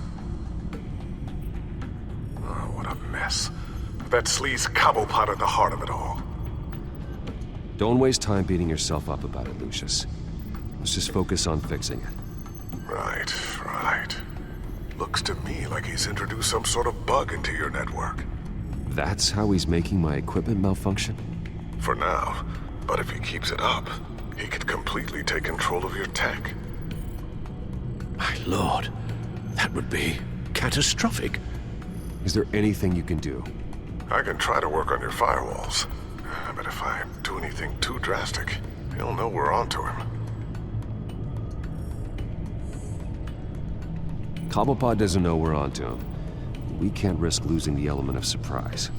Oh, what a mess. That sleaze Cobblepot at the heart of it all.
Don't waste time beating yourself up about it, Lucius. Let's just focus on fixing it.
Right. Looks to me like he's introduced some sort of bug into your network.
That's how he's making my equipment malfunction?
For now. But if he keeps it up, he could completely take control of your tech.
My lord, that would be catastrophic.
Is there anything you can do?
I can try to work on your firewalls. But if I do anything too drastic, he'll know we're onto him.
Cobblepot doesn't know we're onto him. We can't risk losing the element of surprise.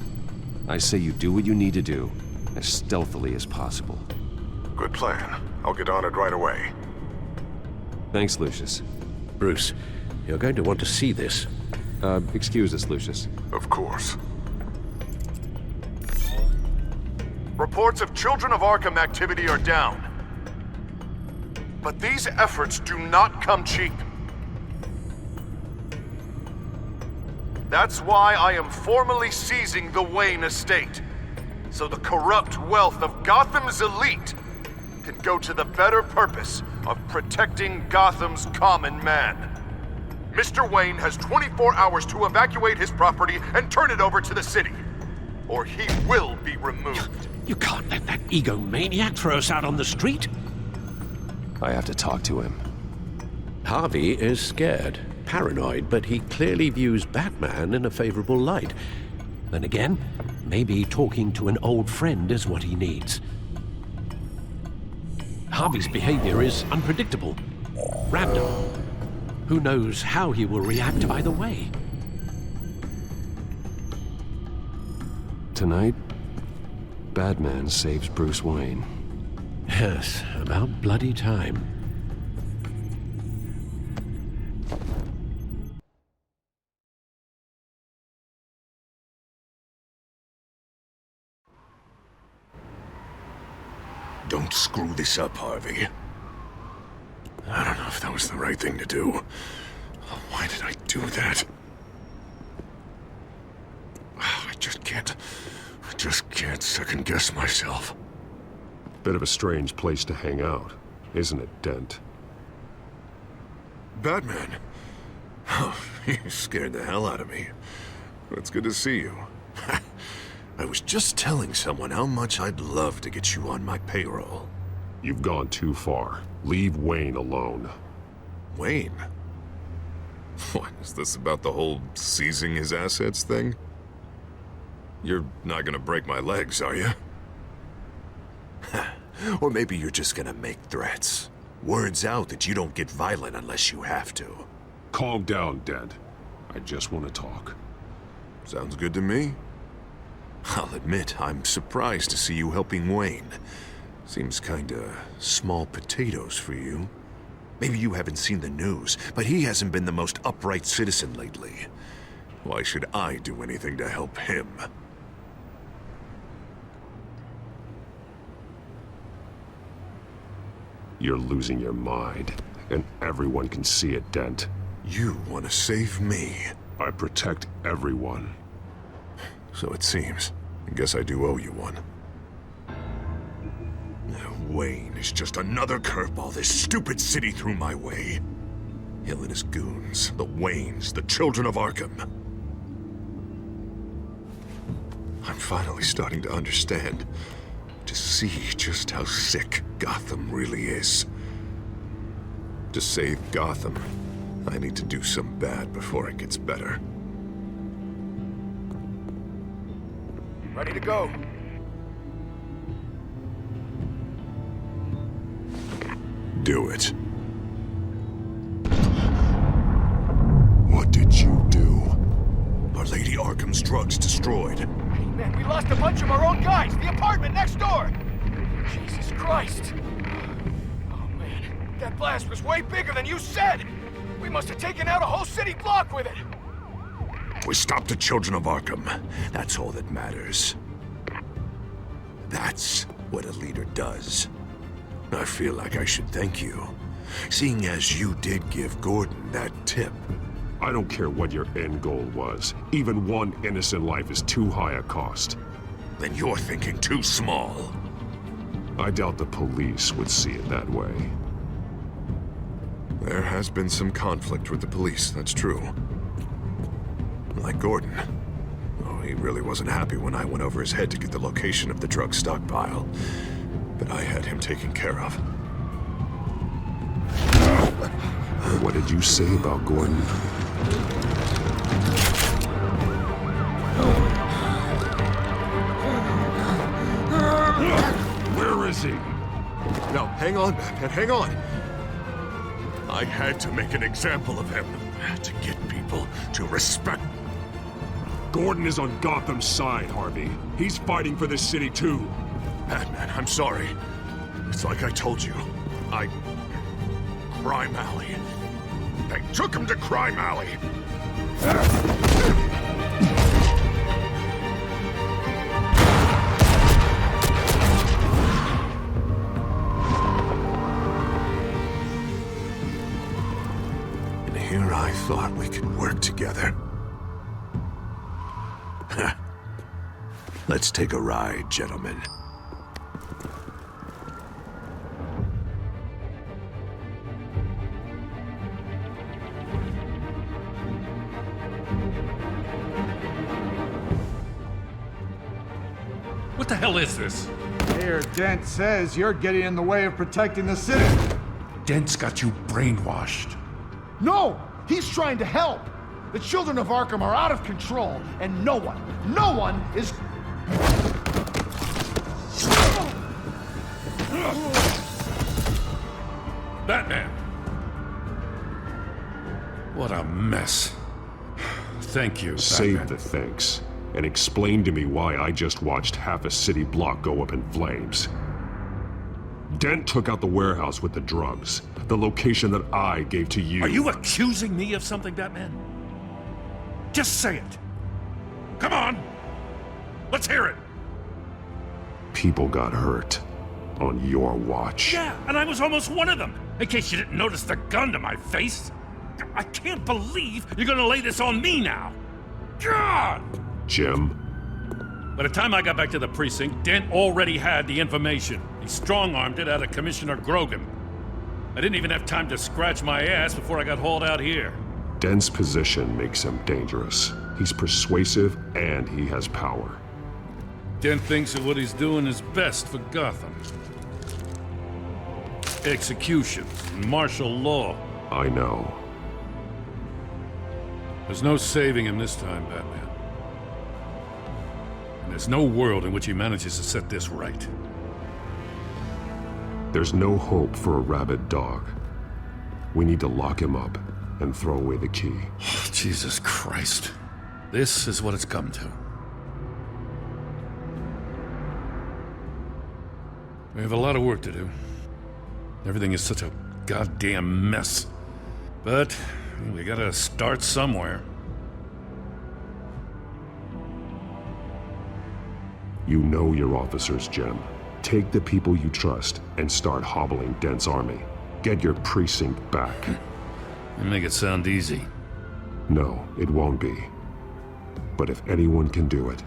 I say you do what you need to do, as stealthily as possible.
Good plan. I'll get on it right away.
Thanks, Lucius.
Bruce, you're going to want to see this.
Excuse us, Lucius.
Of course.
Reports of Children of Arkham activity are down. But these efforts do not come cheap. That's why I am formally seizing the Wayne estate, so the corrupt wealth of Gotham's elite can go to the better purpose of protecting Gotham's common man. Mr. Wayne has 24 hours to evacuate his property and turn it over to the city, or he will be removed.
You can't let that egomaniac throw us out on the street.
I have to talk to him.
Harvey is scared, paranoid, but he clearly views Batman in a favorable light. Then again, maybe talking to an old friend is what he needs. Harvey's behavior is unpredictable, random. Who knows how he will react either way?
Tonight, Batman saves Bruce Wayne.
Yes, about bloody time.
Don't screw this up, Harvey. I don't know if that was the right thing to do. Why did I do that? I just can't second-guess myself.
Bit of a strange place to hang out, isn't it, Dent?
Batman? Oh, you scared the hell out of me. It's good to see you. I was just telling someone how much I'd love to get you on my payroll.
You've gone too far. Leave Wayne alone.
Wayne? What, is this about the whole seizing his assets thing? You're not gonna break my legs, are you? Or maybe you're just gonna make threats. Words out that you don't get violent unless you have to.
Calm down, Dent. I just want to talk.
Sounds good to me. I'll admit, I'm surprised to see you helping Wayne. Seems kinda small potatoes for you. Maybe you haven't seen the news, but he hasn't been the most upright citizen lately. Why should I do anything to help him?
You're losing your mind, and everyone can see it, Dent.
You want to save me?
I protect everyone.
So it seems. I guess I do owe you one. Wayne is just another curveball this stupid city threw my way. Hill and his goons, the Waynes, the children of Arkham. I'm finally starting to understand, to see just how sick Gotham really is. To save Gotham, I need to do some bad before it gets better.
Ready to go.
Do it. What did you do? Our Lady Arkham's drugs destroyed.
Hey, man, we lost a bunch of our own guys. The apartment next door. Jesus Christ. Oh, man. That blast was way bigger than you said. We must have taken out a whole city block with it.
We stopped the children of Arkham. That's all that matters. That's what a leader does. I feel like I should thank you, seeing as you did give Gordon that tip.
I don't care what your end goal was. Even one innocent life is too high a cost.
Then you're thinking too small.
I doubt the police would see it that way.
There has been some conflict with the police, that's true. Like Gordon. Oh, he really wasn't happy when I went over his head to get the location of the drug stockpile. But I had him taken care of.
What did you say about Gordon? Where is he?
No, hang on, Batman, hang on. I had to make an example of him. To get people to respect.
Gordon is on Gotham's side, Harvey. He's fighting for this city, too.
Batman, I'm sorry. It's like I told you. Crime Alley. They took him to Crime Alley. And here I thought we could work together. Let's take a ride, gentlemen.
What the hell is this?
Mayor Dent says you're getting in the way of protecting the city.
Dent's got you brainwashed.
No! He's trying to help! The children of Arkham are out of control, and no one is...
Batman! What a mess. Thank you, Batman.
Save the thanks, and explain to me why I just watched half a city block go up in flames. Dent took out the warehouse with the drugs, the location that I gave to you.
Are you accusing me of something, Batman? Just say it. Come on! Let's hear it!
People got hurt on your watch.
Yeah, and I was almost one of them, in case you didn't notice the gun to my face. I can't believe you're gonna lay this on me now. God!
Jim?
By the time I got back to the precinct, Dent already had the information. He strong-armed it out of Commissioner Grogan. I didn't even have time to scratch my ass before I got hauled out here.
Dent's position makes him dangerous. He's persuasive, and he has power.
Dent thinks that what he's doing is best for Gotham. Execution, martial law.
I know.
There's no saving him this time, Batman. And there's no world in which he manages to set this right.
There's no hope for a rabid dog. We need to lock him up and throw away the key.
Jesus Christ. This is what it's come to. We have a lot of work to do. Everything is such a goddamn mess. But we gotta start somewhere.
You know your officers, Jim. Take the people you trust and start hobbling Dent's army. Get your precinct back.
You make it sound easy.
No, it won't be. But if anyone can do it,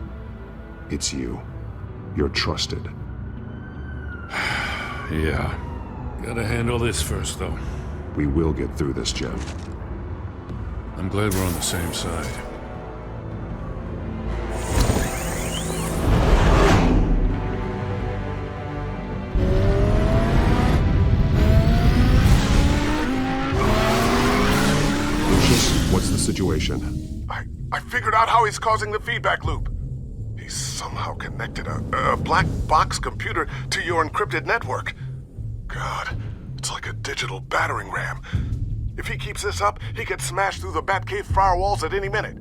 it's you. You're trusted.
Yeah. Gotta handle this first, though.
We will get through this, Jim.
I'm glad we're on the same side.
Lucius, what's the situation?
I figured out how he's causing the feedback loop. He's somehow connected a black box computer to your encrypted network. God, it's like a digital battering ram. If he keeps this up, he could smash through the Batcave firewalls at any minute.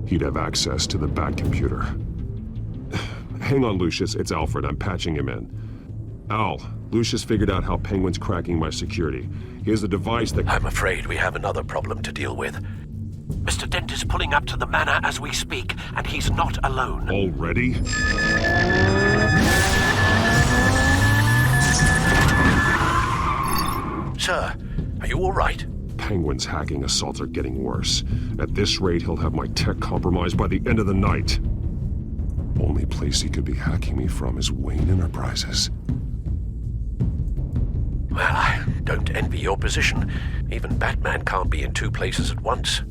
He'd have access to the Bat computer. Hang on, Lucius. It's Alfred. I'm patching him in. Al, Lucius figured out how Penguin's cracking my security. He has a device that...
I'm afraid we have another problem to deal with. Mr. Dent is pulling up to the manor as we speak, and he's not alone.
Already?
Sir, are you all right?
Penguin's hacking assaults are getting worse. At this rate, he'll have my tech compromised by the end of the night. Only place he could be hacking me from is Wayne Enterprises.
Well, I don't envy your position. Even Batman can't be in two places at once.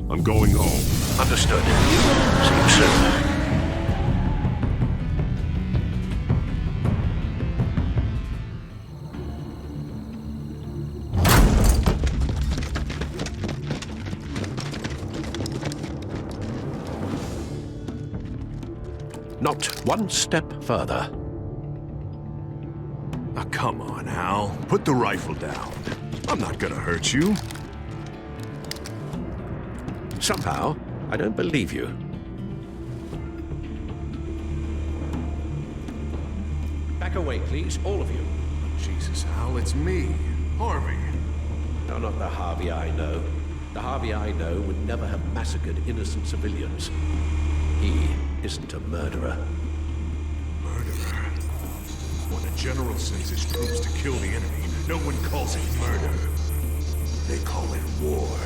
I'm going home.
Understood. See you soon. Not one step further.
Oh, come on, Al. Put the rifle down. I'm not gonna hurt you.
Somehow, I don't believe you. Back away, please, all of you.
Jesus, Al, it's me, Harvey.
No, not the Harvey I know. The Harvey I know would never have massacred innocent civilians. He isn't a murderer.
Murderer? When a general sends his troops to kill the enemy, no one calls it murder. They call it war.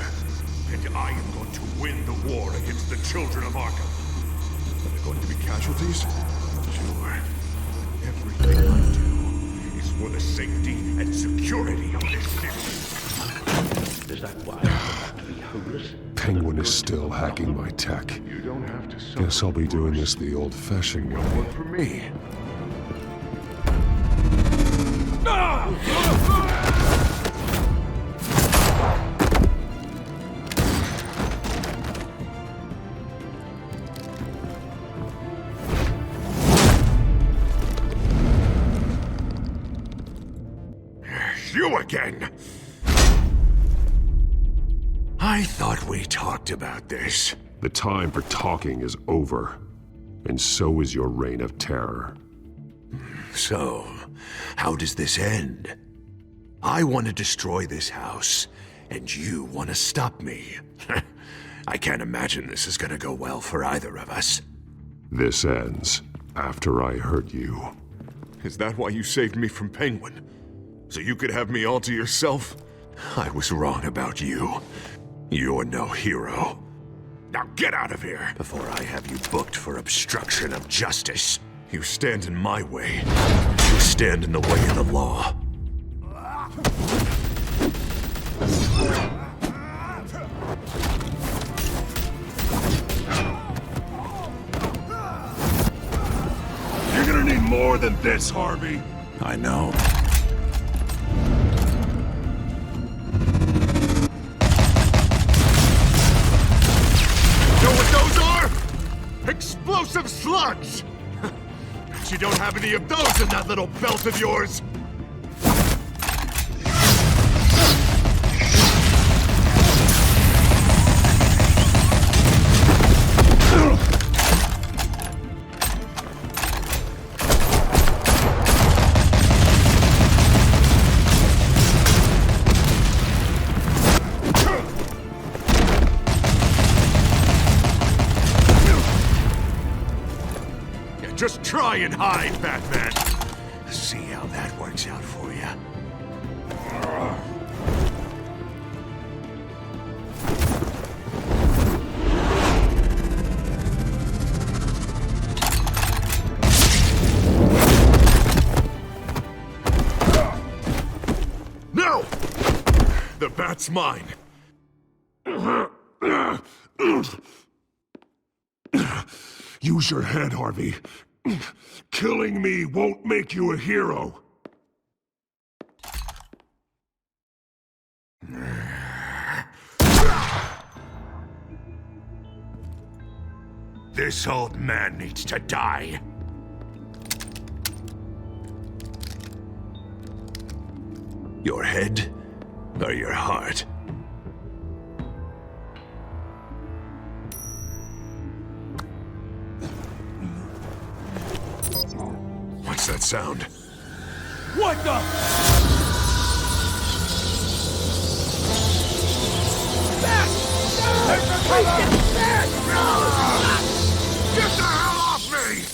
And I am going to win the war against the children of Arkham. Are there going to be casualties? Sure. Everything I do is for the safety and security of this city.
Is that why you have to be
Penguin is still hacking my tech. Guess I'll be doing this the old-fashioned way. Work for me.
You again! I thought we talked about this.
The time for talking is over. And so is your reign of terror.
So, how does this end? I want to destroy this house, and you want to stop me. I can't imagine this is gonna go well for either of us.
This ends after I hurt you.
Is that why you saved me from Penguin? So you could have me all to yourself? I was wrong about you. You're no hero. Now get out of here before I have you booked for obstruction of justice. You stand in my way. You stand in the way of the law.
You're gonna need more than this, Harvey.
I know.
Explosive slugs! But you don't have any of those in that little belt of yours! Just try and hide, Batman.
See how that works out for you.
No! The bat's mine.
Use your head, Harvey. Killing me won't make you a hero.
This old man needs to die. Your head or your heart? What's that sound?
What the?
Get the hell off me!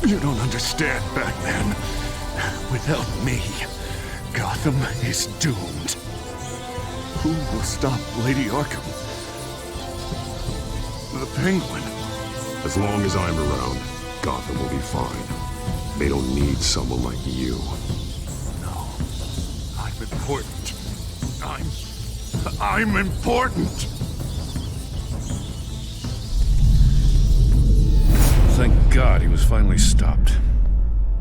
You don't understand, Batman. Without me, Gotham is doomed. Who will stop Lady Arkham? The Penguin.
As long as I'm around, Gotham will be fine. They don't need someone like you.
No. I'm important. I'm important!
Thank God he was finally stopped.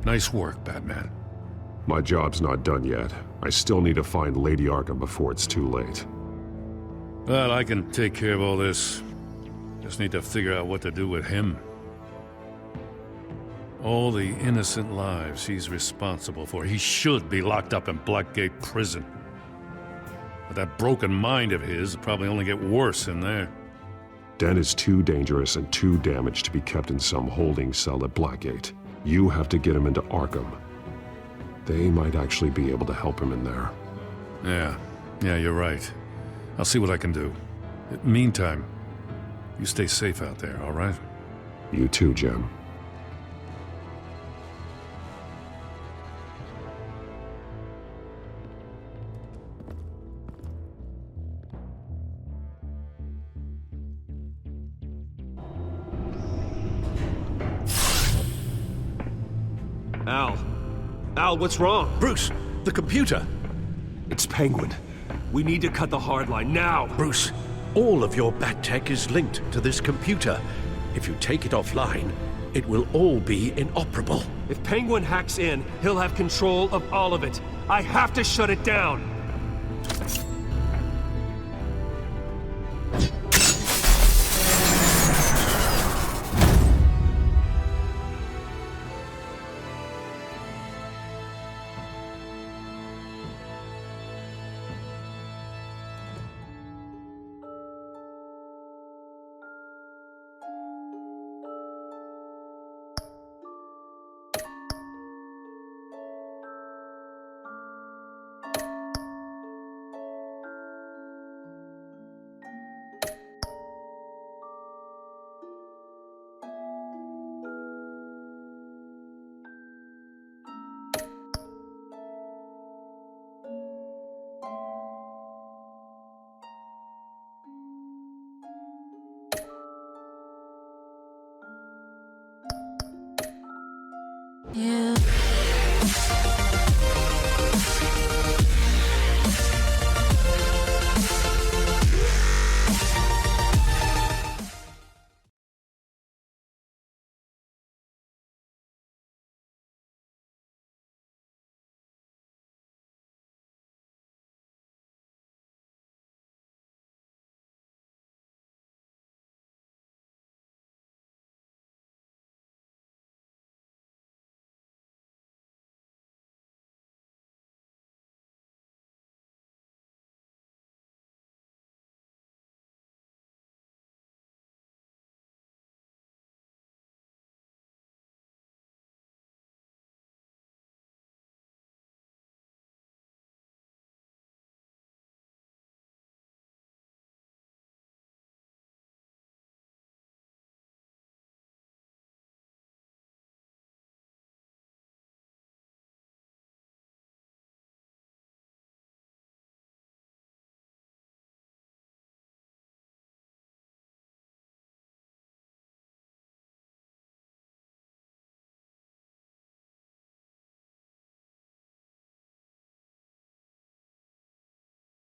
Nice work, Batman.
My job's not done yet. I still need to find Lady Arkham before it's too late.
Well, I can take care of all this. Just need to figure out what to do with him. All the innocent lives he's responsible for. He should be locked up in Blackgate Prison. But that broken mind of his will probably only get worse in there.
Den is too dangerous and too damaged to be kept in some holding cell at Blackgate. You have to get him into Arkham,
They might actually be able to help him in there.
Yeah, you're right. I'll see what I can do. Meantime, you stay safe out there, all right?
You too, Jim.
Al, what's wrong?
Bruce, the computer.
It's Penguin. We need to cut the hard line now.
Bruce, all of your bat tech is linked to this computer. If you take it offline, it will all be inoperable.
If Penguin hacks in, he'll have control of all of it. I have to shut it down.
You